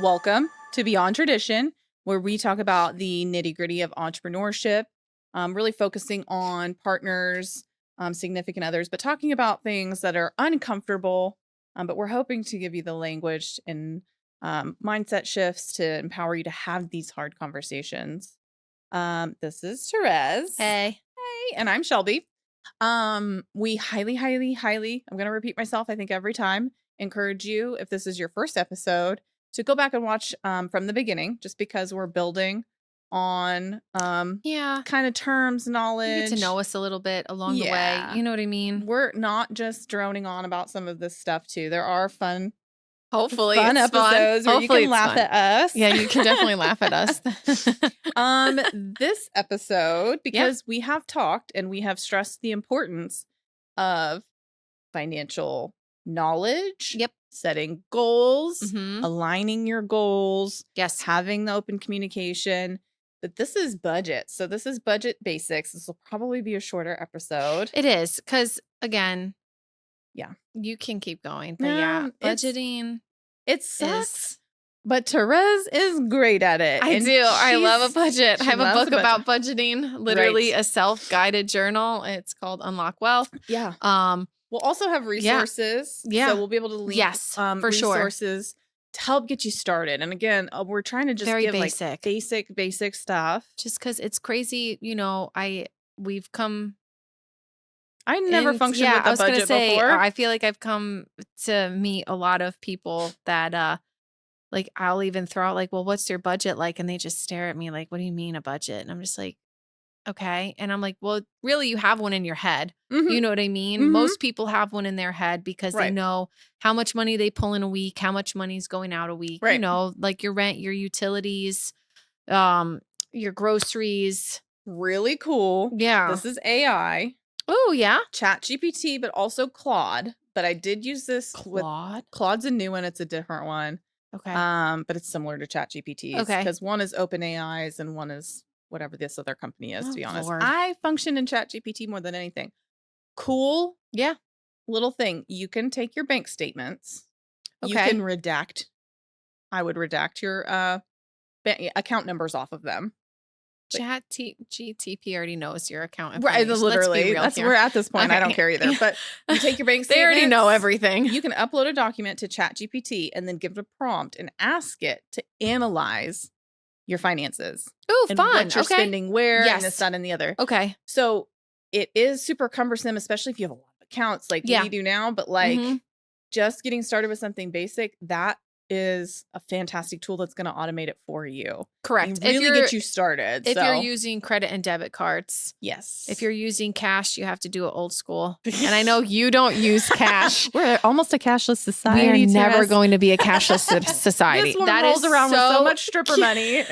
Welcome to Beyond Tradition, where we talk about the nitty-gritty of entrepreneurship, really focusing on partners, significant others, but talking about things that are uncomfortable, but we're hoping to give you the language and mindset shifts to empower you to have these hard conversations. This is Therese. Hey. Hey, and I'm Shelby. We highly, I'm going to repeat myself, I think, every time, encourage you, if this is your first episode, to go back and watch from the beginning, just because we're building on kind of terms, knowledge. You get to know us a little bit along the way. You know what I mean? We're not just droning on about some of this stuff too. There are fun episodes where you can laugh at us. Yeah, you can definitely laugh at us. This episode, because we have talked and we have stressed the importance of financial knowledge. Yep. Setting goals, aligning your goals. Yes. Having the open communication. But this is budget. So this is budget basics. This will probably be a shorter episode. It is. Because again, yeah, you can keep going. But budgeting. It sucks. But Therese is great at it. I do. I love a budget. I have a book about budgeting. Literally a self-guided journal. It's called Unlock Wealth. Yeah. We'll also have resources. Yeah. So we'll be able to link resources to help get you started. And again, we're trying to just give like basic stuff. Just because it's crazy, we've come. I never functioned with a budget before. I feel like I've come to meet a lot of people that like I'll even throw out like, well, what's your budget like? And they just stare at me like, what do you mean a budget? And I'm just like, okay. And I'm like, well, really, you have one in your head. You know what I mean? Most people have one in their head because they know how much money they pull in a week, how much money is going out a week, like your rent, your utilities, your groceries. Really cool. Yeah. This is AI. Oh, yeah. ChatGPT, but also Claude. But I did use this. Claude? Claude's a new one. It's a different one. Okay. But it's similar to ChatGPT. Okay. Because one is OpenAI's and one is whatever this other company is, to be honest. Lord. I function in ChatGPT more than anything. Cool. Yeah. Little thing. You can take your bank statements. Okay. You can redact. I would redact your account numbers off of them. ChatGPT already knows your account Right, information. literally. We're at this point. Okay. I don't care either. But you take your bank statements. They already know everything. You can upload a document to ChatGPT and then give it a prompt and ask it to analyze your finances. Oh, and fun. What you're spending where and this, that, and the other. Okay. So it is super cumbersome, especially if you have a lot of accounts like we do now. But like just getting started with something basic, that is a fantastic tool that's going to automate it for you. Correct. And really get you started. If you're using credit and debit cards. Yes. If you're using cash, you have to do it old school. And I know you don't use cash. We're almost a cashless society. We are never going to be a cashless society. This one rolls around with so much stripper money.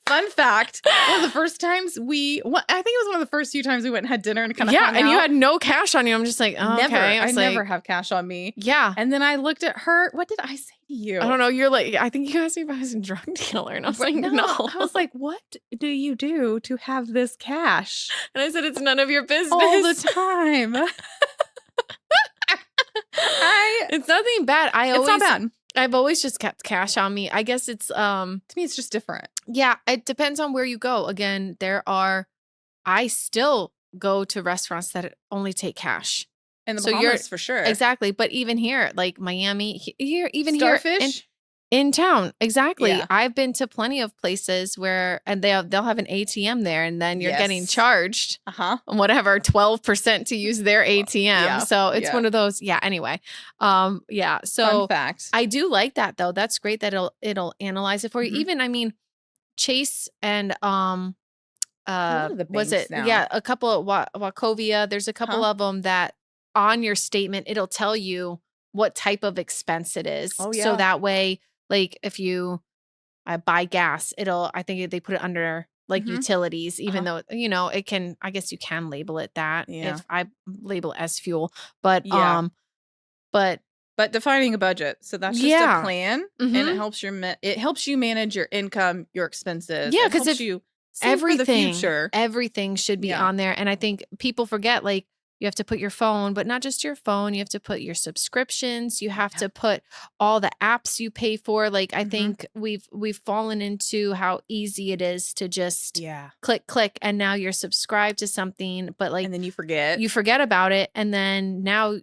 Fun fact, one of the first times I think it was one of the first few times we went and had dinner and kind of hung out. You had no cash on you. I'm just like, oh, never. Okay. I never have cash on me. Yeah. And then I looked at her. What did I say to you? I don't know. You're like, I think you asked me if I was a drug dealer. And I was like, no. I was like, what do you do to have this cash? And I said, it's none of your business. All the time. It's nothing bad. It's not bad. I've always just kept cash on me. I guess it's to me it's just different. Yeah, it depends on where you go. Again, I still go to restaurants that only take cash. And the Bahamas for sure. Exactly. But even here, like Miami, here Starfish? In town. Exactly. Yeah. I've been to plenty of places where they'll have an ATM there and then you're getting charged whatever 12% to use their ATM. Yeah. So it's one of those. Yeah. Anyway. So fun fact. I do like that though. That's great that it'll analyze it for you. Even, I mean, Chase and was it now? Yeah, a couple of Wachovia. There's a couple of them that on your statement it'll tell you what type of expense it is. Oh, yeah. So that way, like if you buy gas, I think they put it under like utilities, even though it can. I guess you can label it that if I label it as fuel, but But defining a budget, so that's just a plan, and it helps you manage your income, your expenses. Yeah, because if you save for the future, everything should be on there, and I think people forget like You have to put your phone, but not just your phone. You have to put your subscriptions. You have to put all the apps you pay for. Like I think we've fallen into how easy it is to just click, and now you're subscribed to something, but like, and then you forget about it. And then now,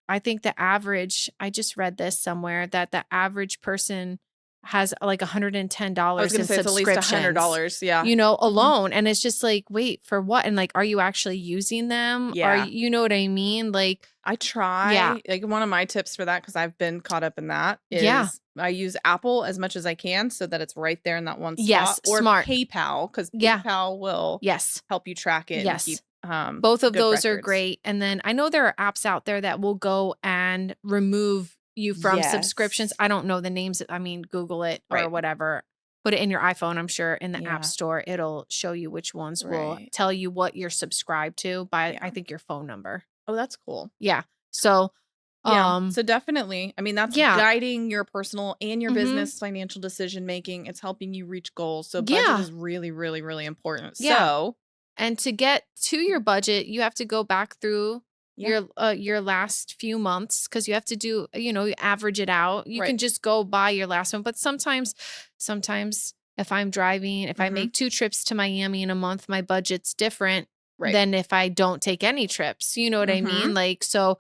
I think I just read this somewhere that the average person has like $110 in subscriptions. It's at least $100. Yeah. Alone. And it's just like, wait, for what? And like, are you actually using them? Yeah. You know what I mean? Like I try, like one of my tips for that, cause I've been caught up in that is I use Apple as much as I can so that it's right there in that one spot. Yes. Or smart. PayPal, cause PayPal will help you track it. Yes. And keep, both of those are records. great. And then I know there are apps out there that will go and remove you from subscriptions. I don't know the names. I mean, Google it or whatever. Put it in your iPhone. I'm sure in the app store, it'll show you which ones will tell you what you're subscribed to by, I think, your phone number. Oh, that's cool. Yeah. So, so definitely, I mean, that's guiding your personal and your business financial decision making. It's helping you reach goals. So budget is really, really, really important. Yeah. So, and to get to your budget, you have to go back through your last few months, because you have to do, you average it out. You can just go by your last one. But sometimes if I'm driving, if I make 2 trips to Miami in a month, my budget's different than if I don't take any trips. You know what I mean? Like, so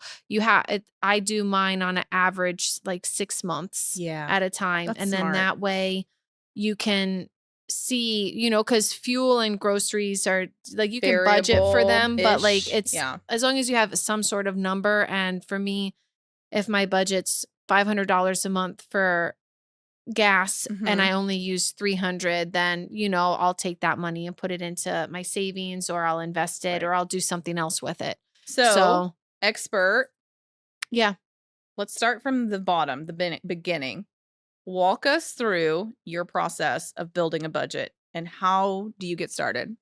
I do mine on an average, like 6 months at a time. That's and then smart. that way you can see, because fuel and groceries are like, you can budget for them, but like it's as long as you have some sort of number. And for me, if my budget's $500 a month for gas and I only use $300, then, I'll take that money and put it into my savings, or I'll invest it, or I'll do something else with it. So expert. Yeah. Let's start from the bottom, the beginning. Walk us through your process of building a budget and how do you get started?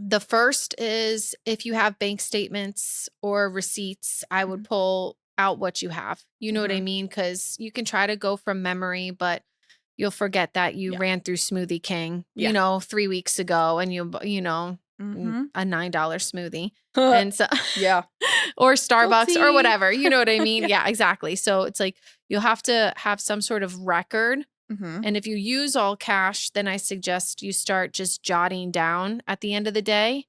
The first is, if you have bank statements or receipts, I would pull out what you have. You know what I mean? Because you can try to go from memory, but you'll forget that you ran through Smoothie King, 3 weeks ago, and a $9 smoothie. And so, or Starbucks or whatever, you know what I mean? Yeah, exactly. So it's like, you'll have to have some sort of record. And if you use all cash, then I suggest you start just jotting down at the end of the day.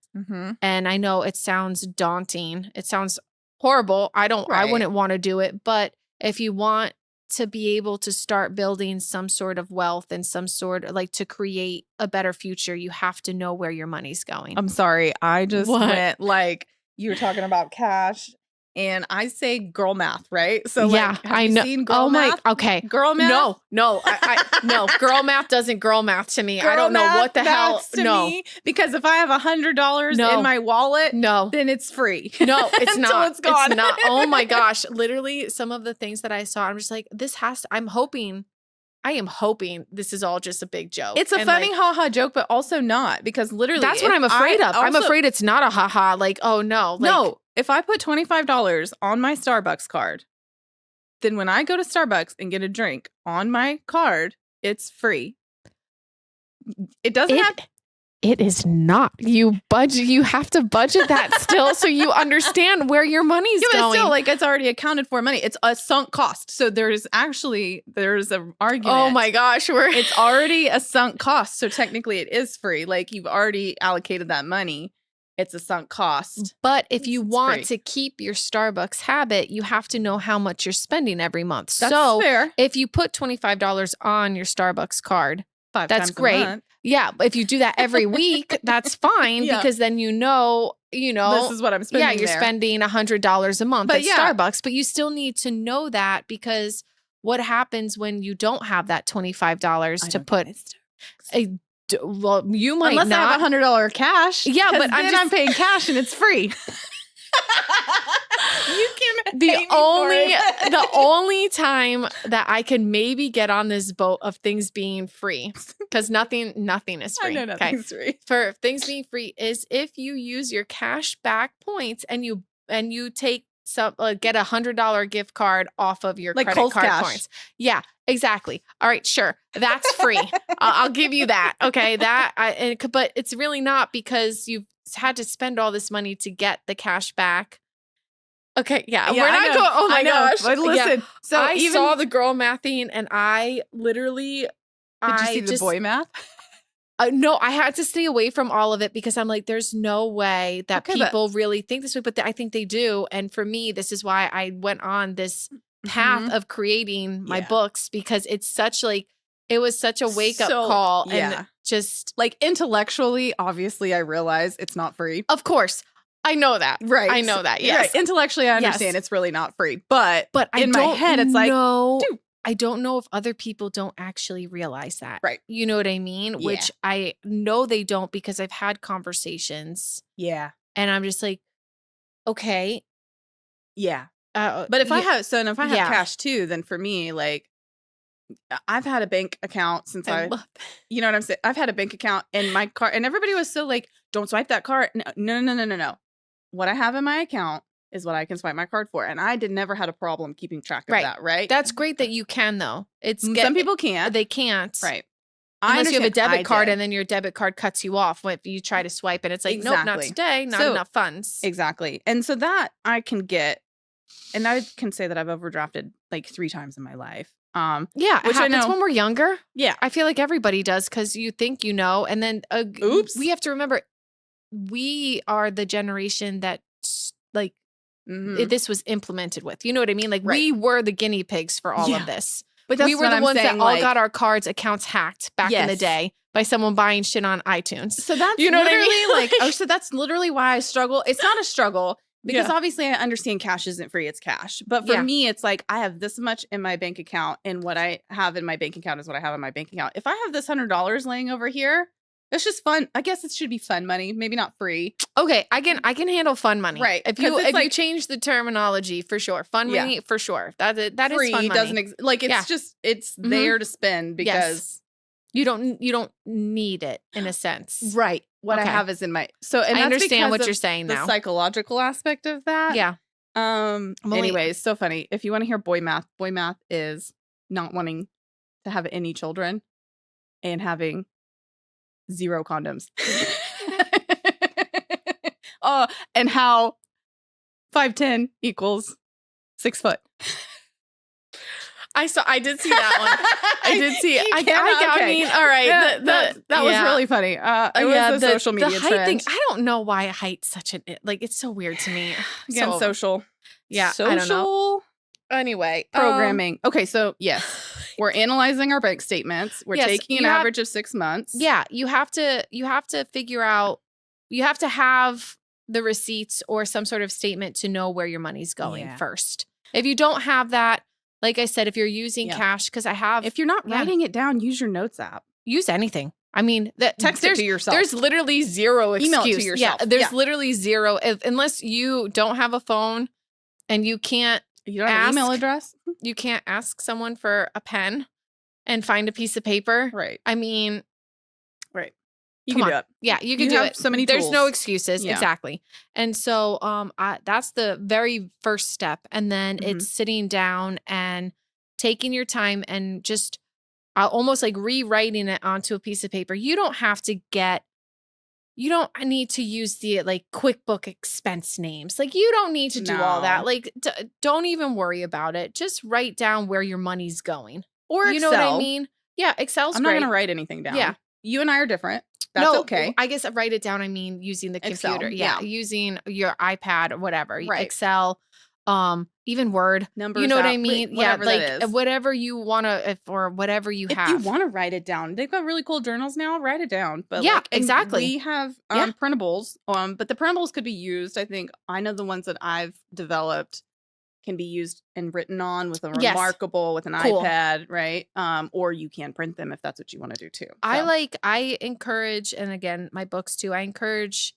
And I know it sounds daunting. It sounds horrible. I wouldn't want to do it. But if you want to be able to start building some sort of wealth and some sort of like to create a better future, you have to know where your money's going. I'm sorry. I just went like, you were talking about cash and I say girl math, right? So like, have you seen girl math? Okay. Girl math? No, no, girl math doesn't girl math to me. I don't know what the hell. No, me, because if I have $100 in my wallet, then it's free. No, it's not. It's gone. It's not. Oh my gosh. Literally some of the things that I saw, I'm just like, I am hoping this is all just a big joke. It's a funny haha joke, but also not, because literally that's what I'm afraid of. I'm afraid it's not a haha. Like, oh no. Like, no, if I put $25 on my Starbucks card, then when I go to Starbucks and get a drink on my card, it's free. It doesn't have. It is not. You have to budget that still, so you understand where your money's going. Still, like, it's already accounted for money. It's a sunk cost. So there's an argument. Oh my gosh, it's already a sunk cost. So technically it is free. Like, you've already allocated that money. It's a sunk cost. But if you want to keep your Starbucks habit, you have to know how much you're spending every month. That's fair. If you put $25 on your Starbucks card, 5 that's times great. A month. Yeah, but if you do that every week, that's fine, because then you know, this is what I'm spending. Yeah, you're spending $100 a month at Starbucks, but you still need to know that, because what happens when you don't have that $25 to put? Well, you might unless not. I have $100 cash. Yeah, but I'm paying cash and it's free. You can the only time that I can maybe get on this boat of things being free, because nothing is free. I know nothing's free. For things being free is if you use your cash back points and you take some get $100 gift card off of your credit Kohl's card cash. points. Yeah, exactly. All right, sure, that's free. I'll give you that. Okay, but it's really not, because you've had to spend all this money to get the cash back. Okay, yeah, Yeah, we're I not know. going. Oh my I know. gosh! But listen, so I even saw the girl mathing, and I literally, did you see the boy math? no, I had to stay away from all of it because I'm like, there's no way that Okay, but- people really think this way, but I think they do. And for me, this is why I went on this path of creating my books, because it's such like, it was such a wake up call. And just like intellectually, obviously I realize it's not free. of course. I know that. Right. I know that. Yes. Right. Intellectually, I understand it's really not free. But in my head, it's like, dude, I don't know if other people don't actually realize that. Right. You know what I mean? Yeah. Which I know they don't, because I've had conversations. Yeah. And I'm just like, okay. Yeah. But if I have cash too, then for me, like, I've had a bank account since you know what I'm saying? I've had a bank account in my card, and everybody was so like, don't swipe that card. No. What I have in my account is what I can swipe my card for. And I never had a problem keeping track of that, right? That's great that you can, though. Some people can't. They can't. Right. Unless you have a debit card and then your debit card cuts you off if you try to swipe and it's like, nope, not today, not enough funds. Exactly. And so that I can get, and I can say that I've overdrafted like 3 times in my life. Yeah, which it happens I know when we're younger. Yeah. I feel like everybody does, because you think you know, and then oops. We have to remember, we are the generation that like this was implemented with. You know what I mean? Like we were the guinea pigs for all of this. But we were the ones that all got our accounts hacked back in the day by someone buying shit on iTunes. So that's you know what I mean? Like, so that's literally why I struggle. It's not a struggle. Because obviously I understand cash isn't free, it's cash. But for me, it's like I have this much in my bank account, and what I have in my bank account is what I have in my bank account. If I have this $100 laying over here, it's just fun. I guess it should be fun money, maybe not free. Okay, I can handle fun money. Right. If you change the terminology, for sure. Fun money, for sure. That free is fun money. Doesn't it's just it's there to spend because you don't need it in a sense. Right. What I have is in my and I understand what you're saying now. The psychological aspect of that. Yeah. Anyways, so funny. If you want to hear boy math is not wanting to have any children and having 0 condoms. And how 5'10" equals 6 foot. I did see that one. I did see it. I mean, all right. Yeah, that was really funny. It was a social media height trend. thing. I don't know why height's such it's so weird to me. Again, social. Yeah, social. I don't know. Anyway, programming. Okay, so yes, we're analyzing our bank statements. We're taking an average of 6 months. Yeah, you have to figure out. You have to have the receipts or some sort of statement to know where your money's going first. If you don't have that, like I said, if you're using cash, because if you're not writing it down, use your notes app. Use anything. I mean, text it to yourself. There's literally zero excuse. Email it to yourself. Yeah, there's literally zero. Unless you don't have a phone and you don't have an email address. You can't ask someone for a pen and find a piece of paper. Right. I mean, right. You can do it. Yeah, you can do it. So many There's tools. no excuses. Yeah. Exactly. And so that's the very first step. And then it's sitting down and taking your time and just almost like rewriting it onto a piece of paper. You don't need to use the like QuickBook expense names. Like you don't need to do all that. Like don't even worry about it. Just write down where your money's going. Or Excel. You know what I mean? Yeah, Excel's I'm great. not going to write anything down. Yeah. You and I are different. That's okay. I guess write it down. I mean, using the computer. Excel, yeah. Using your iPad or whatever. Right. Excel, even Word. Numbers. You know what I mean? Whatever like that is. Whatever you want to, or whatever you have. If you want to write it down, they've got really cool journals now. Write it down. But exactly. We have printables. But the printables could be used. I think I know the ones that I've developed can be used and written on with a remarkable with an iPad, right? Or you can print them if that's what you want to do too. So. I encourage, and again, my books too, I encourage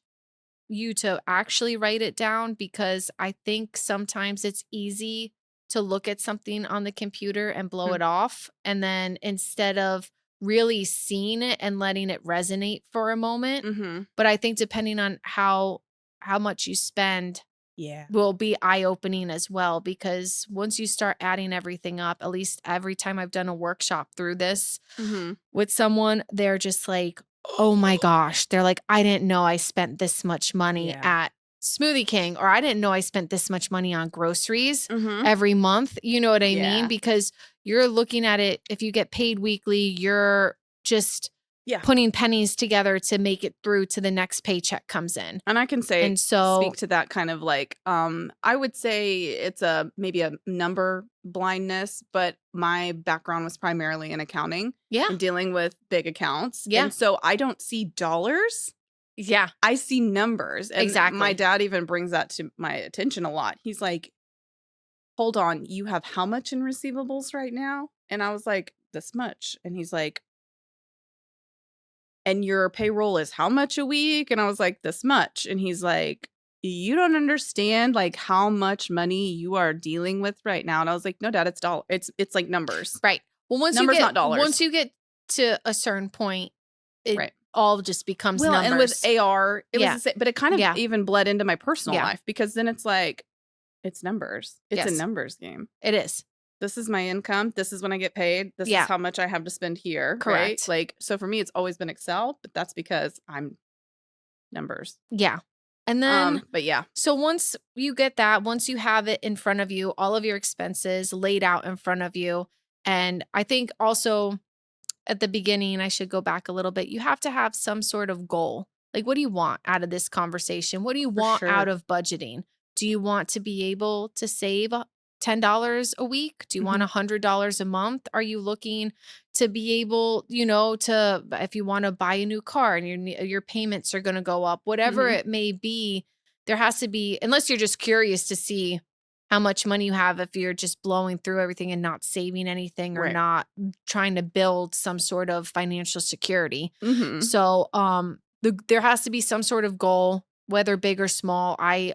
you to actually write it down, because I think sometimes it's easy to look at something on the computer and blow it off. And then instead of really seeing it and letting it resonate for a moment. But I think depending on how much you spend, will be eye-opening as well, because once you start adding everything up, at least every time I've done a workshop through this with someone, they're just like, oh my gosh, they're like, I didn't know I spent this much money Yeah. at Smoothie King, or I didn't know I spent this much money on groceries Mhm. every month. You know what I Yeah. mean? Because you're looking at it, if you get paid weekly, you're just Yeah. putting pennies together to make it through to the next paycheck comes in. And I can say, And so, speak to that kind of like, I would say it's maybe a number blindness, but my background was primarily in accounting yeah, and dealing with big accounts. Yeah. And so I don't see dollars. yeah, I see numbers. And my Exactly. dad even brings that to my attention a lot. He's like, hold on, you have how much in receivables right now? And I was like, this much. And he's like, and your payroll is how much a week? And I was like, this much. And he's like, you don't understand like how much money you are dealing with right now. And I was like, no, Dad, it's dollar. It's like numbers. right. Well, Numbers, not dollars. once you get to a certain point, it Right. all just becomes Well, numbers. and with AR, it Yeah. was the same, but it kind of Yeah. even bled into my personal Yeah. life because then it's like, it's numbers. It's a Yes. numbers game. It is. This is my income. This is when I get paid. This Yeah. is how much I have to spend here. Right? Correct. Like, so for me, it's always been Excel, but that's because I'm numbers. Yeah. And then, But yeah. so once you get that, once you have it in front of you, all of your expenses laid out in front of you. And I think also at the beginning, I should go back a little bit. You have to have some sort of goal. Like, what do you want out of this conversation? What do you want out sure. of budgeting? Do you want to be able to save $10 a week? Do you want $100 a month? Are you looking to be able, to, if you want to buy a new car and your payments are going to go up, whatever Mhm. it may be, there has to be, unless you're just curious to see how much money you have, if you're just blowing through everything and not saving anything or Right. not trying to build some sort of financial security. Mhm. So, there has to be some sort of goal, whether big or small. I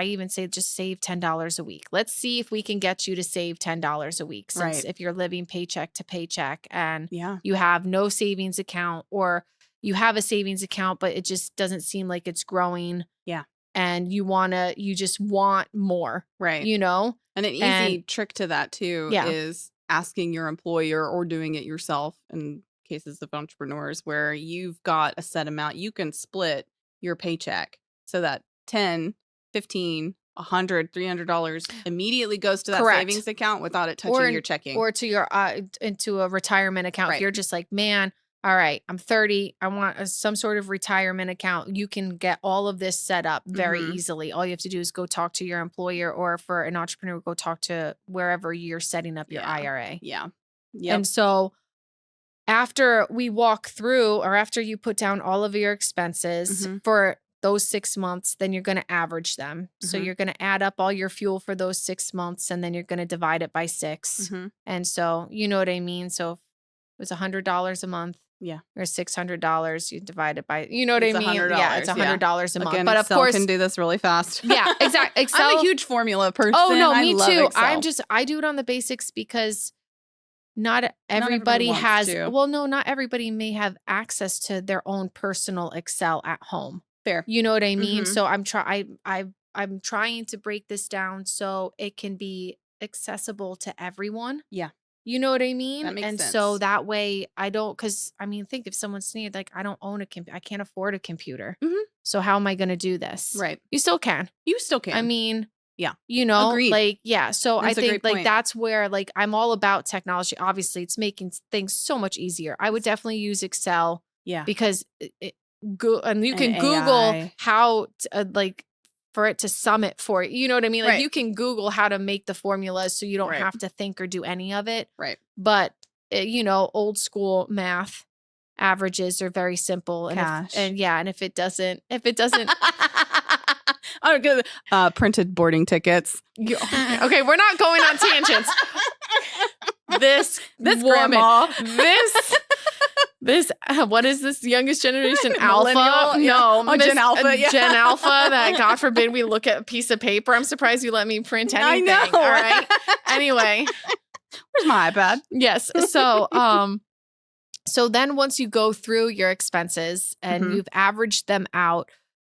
even say just save $10 a week. Let's see if we can get you to save $10 a week. Since Right. if you're living paycheck to paycheck and Yeah. you have no savings account, or you have a savings account, but it just doesn't seem like it's growing. Yeah. And you just want more, Right. And an easy And- trick to that too Yeah. is asking your employer or doing it yourself in cases of entrepreneurs where you've got a set amount. You can split your paycheck so that 10, 15, $100, $300 immediately goes to that Correct. savings account without it touching your checking. or to your into a retirement account. If Right. you're just like, man, all right, I'm 30, I want some sort of retirement account. You can get all of this set up very Mhm. easily. All you have to do is go talk to your employer, or for an entrepreneur, go talk to wherever you're setting up your Yeah. IRA. Yeah. Yep. And so after we walk through, or after you put down all of your expenses Mhm. for those 6 months, then you're going to average them. So Mhm. you're going to add up all your fuel for those 6 months, and then you're going to divide it by 6. Mhm. And so, you know what I mean? So if it was $100 a month, Yeah. or $600, you divide it by, you know what It's I mean? $100, Yeah, it's yeah. $100 a month. Again, But of Excel course, can do this really fast. yeah, exactly. Excel. I'm a huge formula person. Oh no, I me love too. Excel. I do it on the basics because not everybody everybody wants has, to. well, no, not everybody may have access to their own personal Excel at home. Fair. You know what I mean? Mhm. So I'm trying to break this down so it can be accessible to everyone. Yeah. You know what I mean? That makes And sense. so that way I don't, because I mean, think if someone's needed, like, I don't own a computer, I can't afford a computer. Mhm. So how am I going to do this? Right. You still can. You still can. I mean, Yeah. Agreed. Agreed. So That's a I think great like point. that's where like I'm all about technology. Obviously, it's making things so much easier. I would definitely use Excel Yeah. because and you And can Google AI. how to, for it to sum it for you. You know what I mean? Like Right. you can Google how to make the formulas so you don't Right. have to think or do any of it. Right. But old school math averages are very simple. And Cash. if it doesn't Oh, good. Printed boarding tickets. okay, we're not going on tangents. This woman, grandma. this what is this youngest generation? Millennial? Alpha? Yeah. No, Oh, Gen Alpha, yeah. Gen Alpha. That God forbid we look at a piece of paper. I'm surprised you let me print I anything. know. All right. Anyway, Where's my iPad? yes. So then once you go through your expenses and Mhm. you've averaged them out,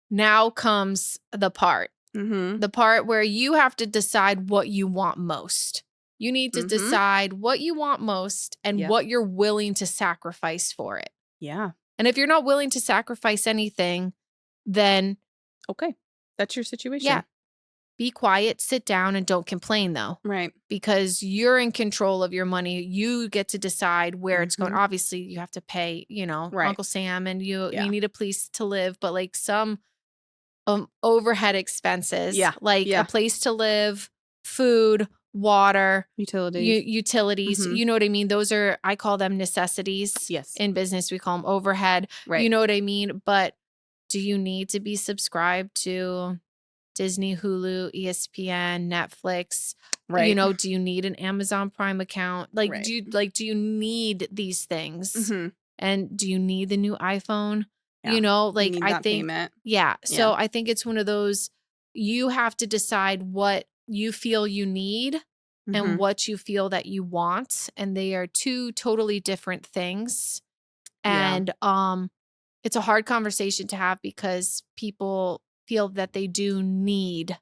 now comes the part. Mm-hmm. The part where you have to decide what you want most. You need to Mhm. decide what you want most and Yep. what you're willing to sacrifice for it. Yeah. And if you're not willing to sacrifice anything, then Okay. That's your situation. yeah, be quiet, sit down, and don't complain though. Right. Because you're in control of your money. You get to decide where it's going. Obviously, you have to pay, Right. Uncle Sam, and you Yeah. need a place to live, but like some overhead expenses, like a place to live, food, water, utilities. You know what I mean? Those are, I call them necessities. Yes. In business, we call them overhead. Right. You know what I mean? But do you need to be subscribed to Disney, Hulu, ESPN, Netflix? Right. Do you need an Amazon Prime account? Like, Right. do you need these things? Mm-hmm. And do you need the new iPhone? Yeah. Like, you need I that think, payment. So I think it's one of those, you have to decide what you feel you need and what you feel that you want. And they are two totally different things. And it's a hard conversation to have because people feel that they do need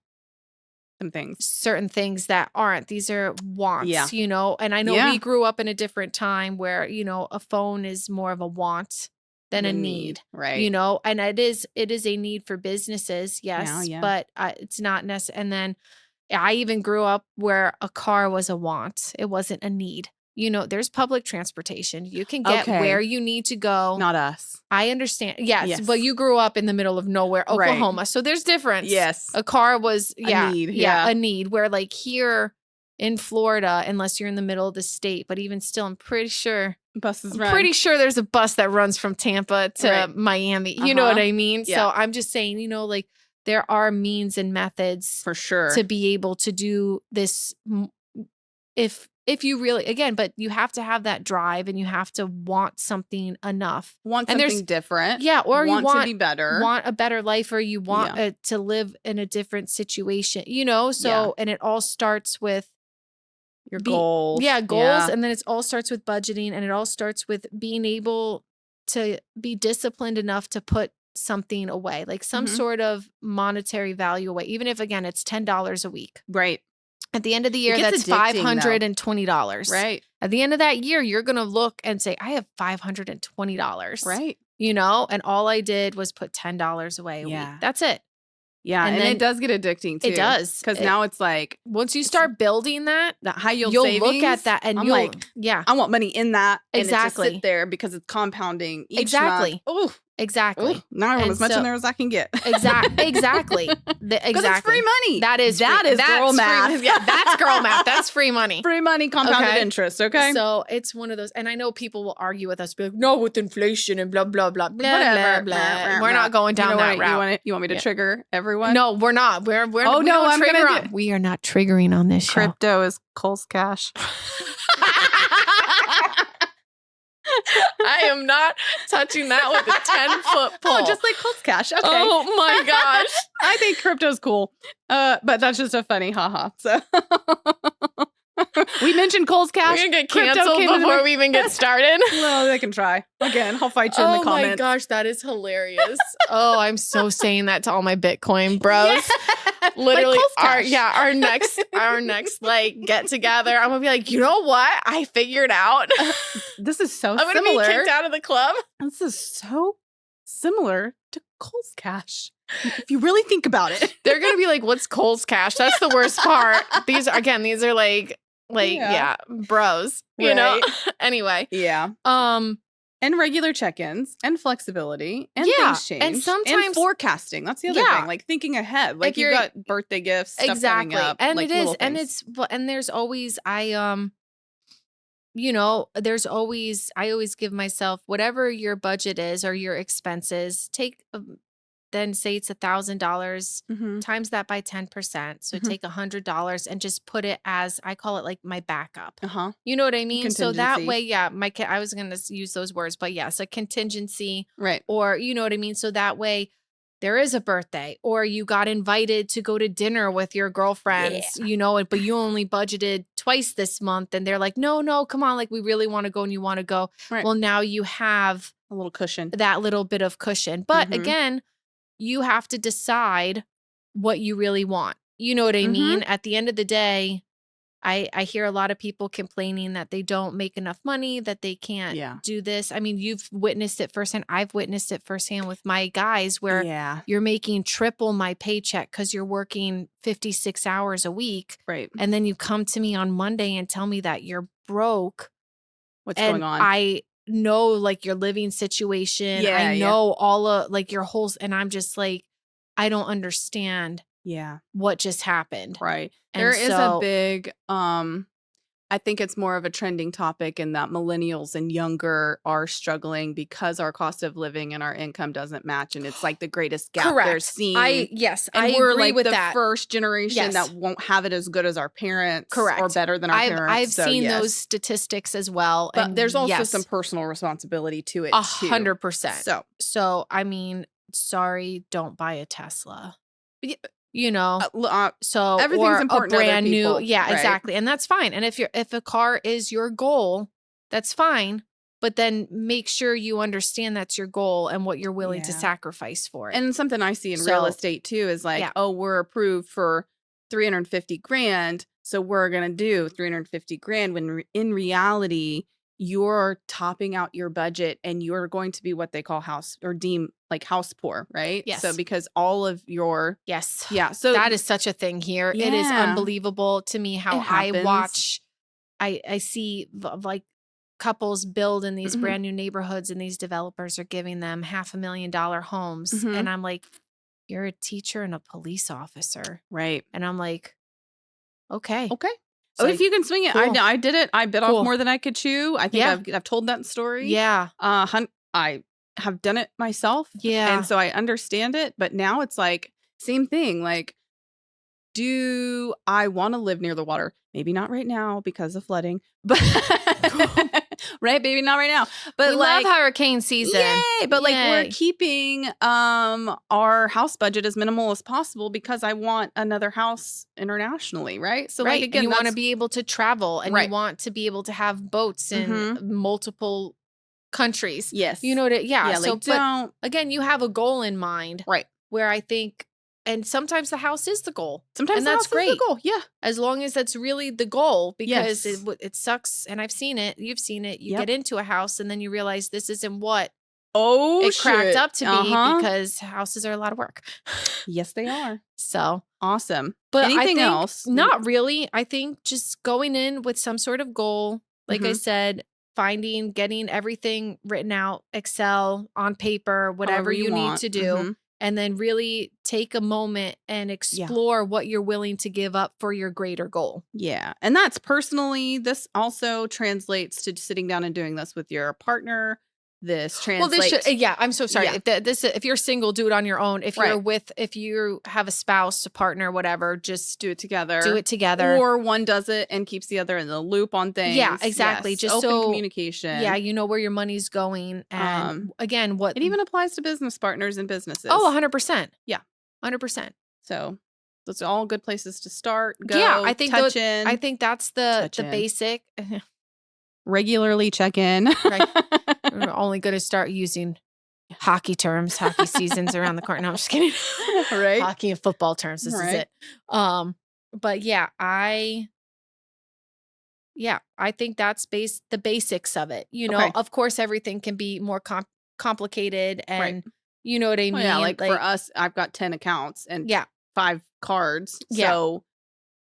some things, certain things that aren't. These are wants, and I know we grew up in a different time where, a phone is more of a want than a need, right? And it is a need for businesses. Yes. But it's not necessary. And then I even grew up where a car was a want. It wasn't a need. There's public transportation. You can get where you need to go. Not us. I understand. Yes. But you grew up in the middle of nowhere, Oklahoma. Right. So there's difference. Yes. A car was a need. Yeah. A need, where like here in Florida, unless you're in the middle of the state, but even still, I'm pretty sure buses run. Pretty sure there's a bus that runs from Tampa to Miami. You know what I mean? Yeah. So I'm just saying, like there are means and methods for sure to be able to do this. If you really, again, but you have to have that drive and you have to want something enough. Want something different. Yeah. Or you want to be better. Want a better life, or you want to live in a different situation, So, and it all starts with your goals. Yeah. Goals. And then it all starts with budgeting, and it all starts with being able to be disciplined enough to put something away, like some sort of monetary value away, even if, again, it's $10 a week. Right. At the end of the year, that's $520. Right. At the end of that year, you're going to look and say, I have $520. Right. And all I did was put $10 away a week. That's it. Yeah. And then, it does get addicting too. It does. Because now it's like, once you start building that high yield you'll savings, look at that and you'll I want money in that. Exactly. And it just sit there because it's compounding each month. Oh, exactly. Now I want as much in there as I can get. Exactly. Because it's free money. That is girl math. Yeah, that's girl math. That's free money. Free money, compounded interest. Okay. So it's one of those, and I know people will argue with us, be like, no, with inflation and blah blah blah blah Whatever. blah blah. We're not going down that route. You want me to trigger everyone? No, we're not. We're oh we no, don't I'm trigger gonna on. We are not triggering on this show. Crypto is Kohl's cash. I am not touching that with a 10-foot pole. Oh, just like Kohl's cash. Okay. Oh my gosh. I think crypto's cool. But that's just a funny haha. So we mentioned Kohl's cash. We're gonna get canceled before we even get started. Well, they can try. Again, I'll fight you in the comments. Oh my gosh, that is hilarious. Oh, I'm so saying that to all my Bitcoin bros. Literally, like our next like get together, I'm gonna be like, you know what? I figured out. This is so I'm similar. gonna be kicked out of the club. This is so similar to Kohl's cash. If you really think about it, they're gonna be like, "What's Kohl's cash?" That's the worst part. These are like bros, you know. Anyway, and regular check-ins and flexibility and things change and sometimes forecasting. That's the other thing, like thinking ahead. Like you've got birthday gifts, stuff coming up, and like it is, and there's always there's always, I always give myself whatever your budget is or your expenses, take then say it's $1,000 times that by 10%. So take $100 and just put it as, I call it like my backup. You know what I mean? So that way, I was going to use those words, but yes, a contingency, right? Or you know what I mean? So that way there is a birthday, or you got invited to go to dinner with your girlfriends, but you only budgeted twice this month. And they're like, no, come on. Like, we really want to go and you want to go. Right. Well, now you have a little cushion, that little bit of cushion. But again, you have to decide what you really want. You know what I mean? At the end of the day, I hear a lot of people complaining that they don't make enough money, that they can't Yeah. do this. I mean, you've witnessed it firsthand. I've witnessed it firsthand with my guys where Yeah. you're making triple my paycheck because you're working 56 hours a week. Right. And then you come to me on Monday and tell me that you're broke. What's And going on? I know like your living situation. Yeah, I yeah. know all of like your whole, and I'm just like, I don't understand Yeah. what just happened. Right. And There is a so- big, I think it's more of a trending topic in that millennials and younger are struggling because our cost of living and our income doesn't match. And it's like the greatest gap they're Correct. seeing. Yes, And I we're agree like with the that. first generation Yes. that won't have it as good as our parents Correct. or better than our parents. I've So, seen yes. those statistics as well. But And there's also yes, some personal responsibility to it too. 100%. So, I mean, sorry, don't buy a Tesla. Yeah, You know, so everything's or important a to other brand new, people, yeah, right? exactly, and that's fine. And if a car is your goal, that's fine. But then make sure you understand that's your goal and what you're willing to Yeah. sacrifice for it. And something I see in real So, estate too is like, yeah. oh, we're approved for 350 grand. So we're going to do 350 grand when in reality, you're topping out your budget and you're going to be what they call house or deem like house poor, right? Yes. So because all of your, Yes. yeah. So that is such a thing here. It is Yeah. unbelievable to me how It I happens. watch, I see like couples build in these Mhm. brand new neighborhoods and these developers are giving them $500,000 homes. Mhm. And I'm like, you're a teacher and a police officer. right. And I'm like, okay. Okay. It's Oh, like, if you can swing it, cool. I did it. I bit Cool. off more than I could chew. I think Yeah. I've told that story. Yeah. I have done it myself. Yeah. And so I understand it. But now it's like, same thing. Like, do I want to live near the water? Maybe not right now because of flooding, but right, maybe not right now. But we like, love hurricane season. yay! But like, we're Yay. keeping our house budget as minimal as possible because I want another house internationally, right? So right. like again, and you want to that's- be able to travel and Right. you want to be able to have boats in Mhm. multiple countries. yes, You know what yeah. yeah, So like but don't again, you have a goal in mind right. where I think, and sometimes the house is the goal. Sometimes And the that's house is the great. goal. Yeah, As long as that's really the goal, because Yes. it sucks. And I've seen it. You've seen it. You Yep. get into a house and then you realize this isn't what oh, it cracked shit. up to be Uh-huh. because houses are a lot of work. Yes, they are. So, Awesome. but Anything I think else? not really. I think just going in with some sort of goal, like I Mhm. said, getting everything written out, Excel, on paper, whatever However you need want. to do. Mhm. And then really take a moment and explore what you're willing to give up for your greater goal. Yeah. And that's personally, this also translates to sitting down and doing this with your partner. This translates. Well, this should, yeah, I'm so sorry. Yeah. If you're single, do it on your own. If you're Right. if you have a spouse, a partner, whatever, just do it together. do it together. Or one does it and keeps the other in the loop on things. Yeah, exactly. Yes. Just open so- communication. Yeah, you know where your money's going. And again, what It even applies to business partners and businesses. Oh, 100%. Yeah. 100%. So those are all good places to start. Go. Yeah, I think touch in. I think that's the Touch in. basic. Regularly check in. Right. We're only going to start using hockey terms, hockey seasons around the corner. No, I'm just kidding. Right. Hockey and football terms. This is Right. it. But yeah, I think that's the basics of it. You know, Okay. of course, everything can be more complicated, and you know what I mean. Well, yeah, like for us, I've got 10 accounts and yeah, 5 cards. Yeah. So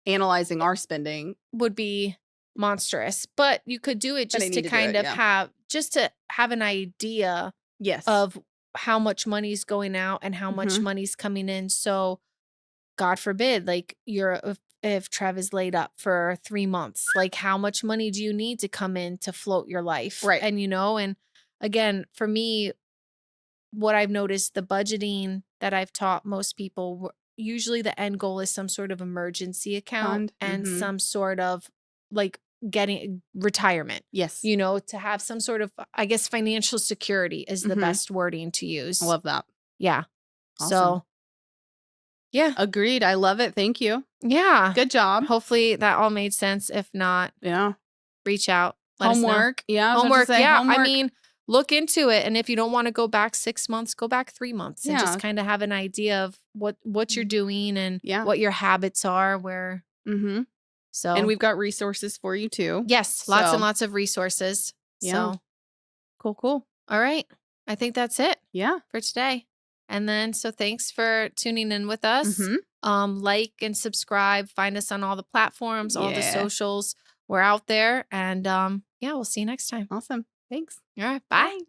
analyzing our spending. would be monstrous. But you could do it But I just need to to do kind it, of yeah. have an idea Yes. of how much money's going out and how much Mhm. money's coming in. So God forbid, like if Trev is laid up for 3 months, like how much money do you need to come in to float your life? Right. And and again, for me, what I've noticed, the budgeting that I've taught most people, usually the end goal is some sort of emergency account Fund. and Mhm. some sort of like getting retirement, Yes. to have some sort of, I guess, financial security is the Mhm. best wording to use. I love that. Yeah. Awesome. So, yeah. Agreed. I love it. Thank you. Yeah. Good job. Hopefully that all made sense. If not, Yeah. reach out. Let us know. Homework. Yeah. I was about to Homework. say, Yeah. homework. I mean, look into it. And if you don't want to go back 6 months, go back 3 months and just Yeah. kind of have an idea of what you're doing and Yeah. what your habits are, where Mm-hmm. So, And we've got resources for you too. yes, lots and So, lots of resources. yeah. So, Cool. all right. I think that's it Yeah. for today. And then, so thanks for tuning in with us. Like and subscribe. Find us on all the platforms, all the Yeah. socials. We're out there. And yeah, we'll see you next time. Awesome. Thanks. All right. Bye.